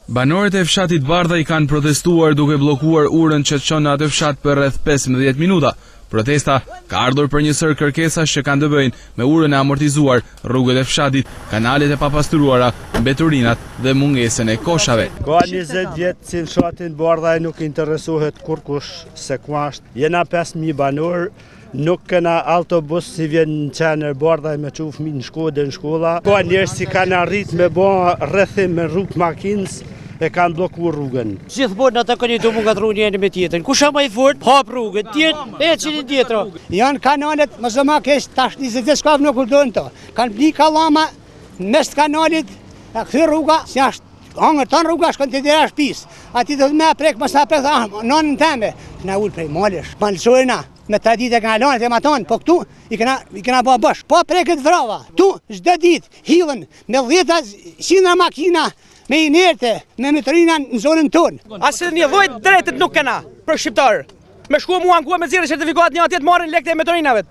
Banorët e fshatit Bardha i kanë protestuar duke bllokuar urën që çon në atë fshat për rreth 15 minuta. Protesta ka ardhur për një sër kërkesash që kanë të bëjnë me urën e amortizuar, rrugët e fshatit, kanalet e papastruara, mbeturinat dhe mungesën e koshave. Ka 20 vjetë që në fshatin Bardha nuk interesohet kurkush se ku është. Jena 5.000 banor, nuk këna autobus si vjen në qenë Bardha me që fëmijë në Shkodër në shkolla. Ka njerëz që kanë arrit me bo rrethim me rrugë makinës, e kanë blokuar rrugën. Gjithmonë ata kanë jetu mungatru njëri me tjetrin. Kush më i fort, hap rrugën, tjetër e çini tjetër. Janë kanalet më zëma kesh tash 20 shkaf nuk urdhën to. Kanë bli kallama mes kanalit, a kthy rruga si është hangër ton rruga shkon te dera shtëpis. Aty do më prek mos sa prek nonën teme. Na ul prej malesh. Malsojna me ta ditë kanë lanë te maton, po këtu i kena bë bash. Po preket vrava. Tu çdo ditë hidhen me 10 makina me inerte, me metrina në zonën tonë. Asë një lloj drejtet nuk kena për shqiptar. Me shku mua në me zirë certifikat një atjet marrin lekte e metrinave.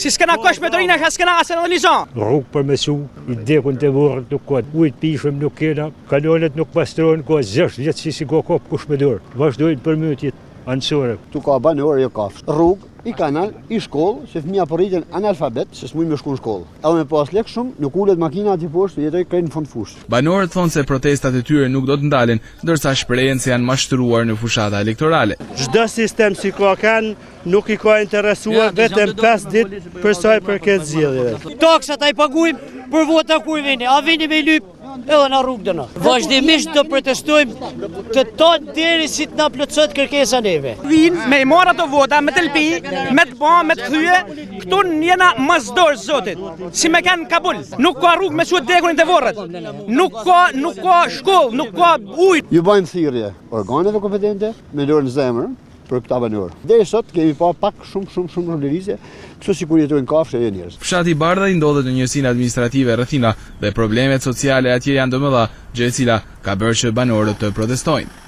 Si s'kena kosh metrina, s'kena asë në lizon. Rrugë për mesu, i dekun të vorët nuk ka, ujtë pishëm nuk kena, kanolet nuk pastrojnë, ka 6 vjetë si ka kop kush me dorë. Vazhdojnë për mëtjet, anësore. Tu ka banorë jo kafsh. Rrugë, i kanal, i shkollë, se fëmija për rritën analfabet, se s'mujnë me shku në shkollë. Edhe me pas lek shumë, nuk ullet makina ati poshtë, jetoj krejnë në fund fushë. Banorët thonë se protestat e tyre nuk do të ndalen, ndërsa shprehen se janë mashtruar në fushata elektorale. Çdo sistem si ka kanë, nuk i ka interesuar vetëm 5 ditë për sa i përket zgjedhjeve. Taksat ai paguajmë për vota kur vini, a vini me lyp edhe në rrugë dëna. Vazhdimisht do protestojmë të tonë deri si të na plotësohet kërkesa neve. Vinë me i marr ato vota, me të lpi, me të ba, me të thyje, këtu njena mëzdorë zotit, si me kanë Kabul. Nuk ka rrugë me suet dekunin të vorët, nuk ka shkollë, nuk ka ujë. Ju bajnë thirrje organeve kompetente me dorë në zemër për këta banorë. Deri sot kemi pa pak shumë vlerësie, kështu sikur jetojnë kafshë e njerëz. Fshati Bardha i ndodhet në njësinë administrative rrethina dhe problemet sociale atje janë të mëdha, gjë e cila ka bërë që banorët të protestojnë.